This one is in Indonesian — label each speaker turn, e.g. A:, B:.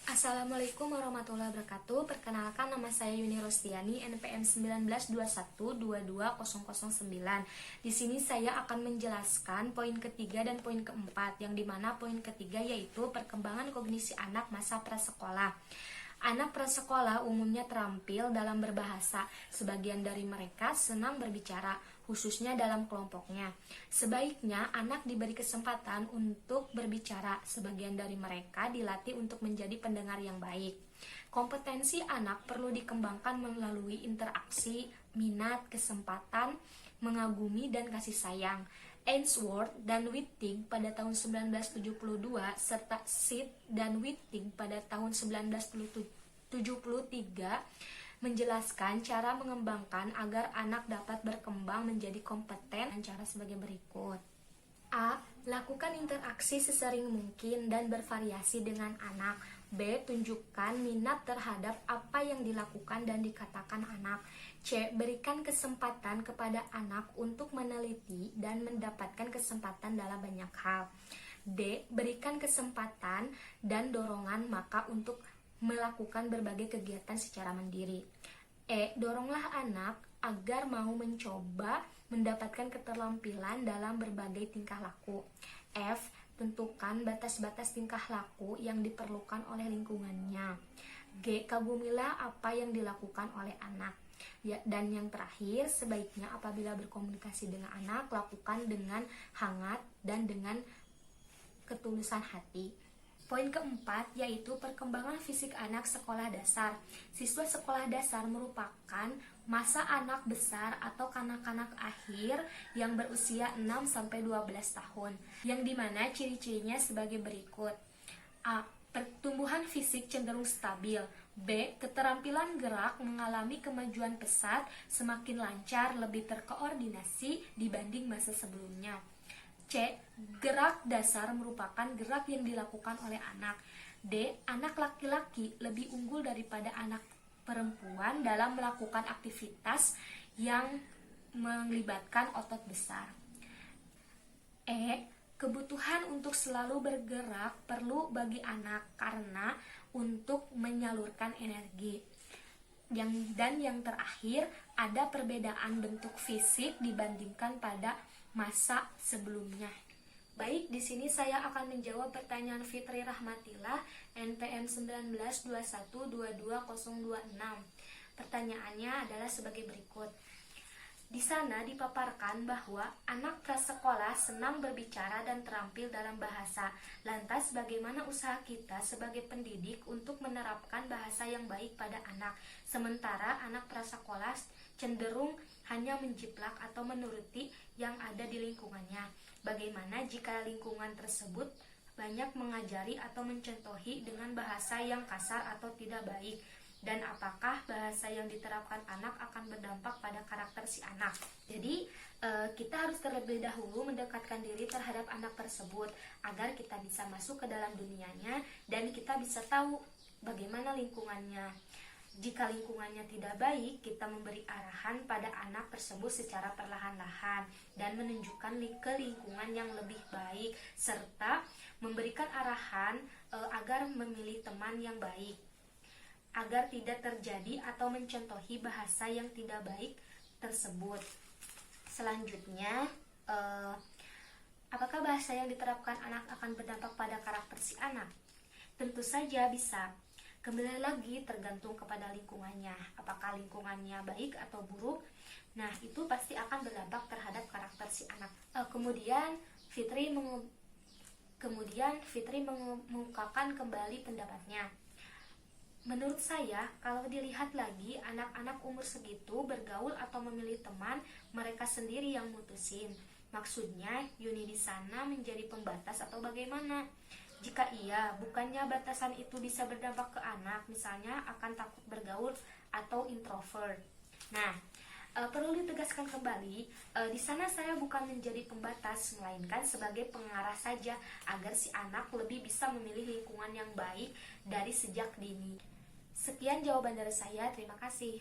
A: Assalamualaikum warahmatullahi wabarakatuh. Perkenalkan, nama saya Yuni Rostiani, NPM 1921220009. Di sini saya akan menjelaskan poin ketiga dan poin keempat, yang dimana poin ketiga yaitu perkembangan kognisi anak masa prasekolah. Anak prasekolah umumnya terampil dalam berbahasa. Sebagian dari mereka senang berbicara, khususnya dalam kelompoknya. Sebaiknya anak diberi kesempatan untuk berbicara. Sebagian dari mereka dilatih untuk menjadi pendengar yang baik. Kompetensi anak perlu dikembangkan melalui interaksi, minat, kesempatan, mengagumi, dan kasih sayang. Ainsworth dan Whiting pada tahun 1972 serta Sid dan Whiting pada tahun 1973 menjelaskan cara mengembangkan agar anak dapat berkembang menjadi kompeten dengan cara sebagai berikut. A. Lakukan interaksi sesering mungkin dan bervariasi dengan anak. B. Tunjukkan minat terhadap apa yang dilakukan dan dikatakan anak. C. Berikan kesempatan kepada anak untuk meneliti dan mendapatkan kesempatan dalam banyak hal. D. Berikan kesempatan dan dorongan maka untuk melakukan berbagai kegiatan secara mandiri. E. Doronglah anak agar mau mencoba mendapatkan keterampilan dalam berbagai tingkah laku. F. Tentukan batas-batas tingkah laku yang diperlukan oleh lingkungannya. G. Kagumilah apa yang dilakukan oleh anak. Dan yang terakhir, sebaiknya apabila berkomunikasi dengan anak, lakukan dengan hangat dan dengan ketulusan hati. Poin keempat yaitu perkembangan fisik anak sekolah dasar. Siswa sekolah dasar merupakan masa anak besar atau kanak-kanak akhir yang berusia 6-12 tahun, yang dimana ciri-cirinya sebagai berikut. A. Pertumbuhan fisik cenderung stabil. B. Keterampilan gerak mengalami kemajuan pesat, semakin lancar, lebih terkoordinasi dibanding masa sebelumnya. C. Gerak dasar merupakan gerak yang dilakukan oleh anak. D. Anak laki-laki lebih unggul daripada anak perempuan dalam melakukan aktivitas yang melibatkan otot besar. E. Kebutuhan untuk selalu bergerak perlu bagi anak karena untuk menyalurkan energi. Dan yang terakhir, ada perbedaan bentuk fisik dibandingkan pada masa sebelumnya. Baik, di sini saya akan menjawab pertanyaan Fitri Rahmatillah, NPM 1921220026. Pertanyaannya adalah sebagai berikut. Di sana dipaparkan bahwa anak prasekolah senang berbicara dan terampil dalam bahasa. Lantas bagaimana usaha kita sebagai pendidik untuk menerapkan bahasa yang baik pada anak, sementara anak prasekolah cenderung hanya menjiplak atau menuruti yang ada di lingkungannya? Bagaimana jika lingkungan tersebut banyak mengajari atau mencontohi dengan bahasa yang kasar atau tidak baik? Dan apakah bahasa yang diterapkan anak akan berdampak pada karakter si anak? Jadi kita harus terlebih dahulu mendekatkan diri terhadap anak tersebut agar kita bisa masuk ke dalam dunianya dan kita bisa tahu bagaimana lingkungannya. Jika lingkungannya tidak baik, kita memberi arahan pada anak tersebut secara perlahan-lahan dan menunjukkan ke lingkungan yang lebih baik, serta memberikan arahan agar memilih teman yang baik, agar tidak terjadi atau mencontohi bahasa yang tidak baik tersebut. Selanjutnya, apakah bahasa yang diterapkan anak akan berdampak pada karakter si anak? Tentu saja bisa. Kembali lagi tergantung kepada lingkungannya. Apakah lingkungannya baik atau buruk? Nah, itu pasti akan berdampak terhadap karakter si anak. Kemudian Fitri mengungkapkan kembali pendapatnya. Menurut saya, kalau dilihat lagi, anak-anak umur segitu bergaul atau memilih teman, mereka sendiri yang mutusin. Maksudnya, Yuni di sana menjadi pembatas atau bagaimana? Jika iya, bukannya batasan itu bisa berdampak ke anak, misalnya akan takut bergaul atau introvert. Nah, perlu ditegaskan kembali, di sana saya bukan menjadi pembatas, melainkan sebagai pengarah saja agar si anak lebih bisa memilih lingkungan yang baik dari sejak dini. Sekian jawaban dari saya, terima kasih.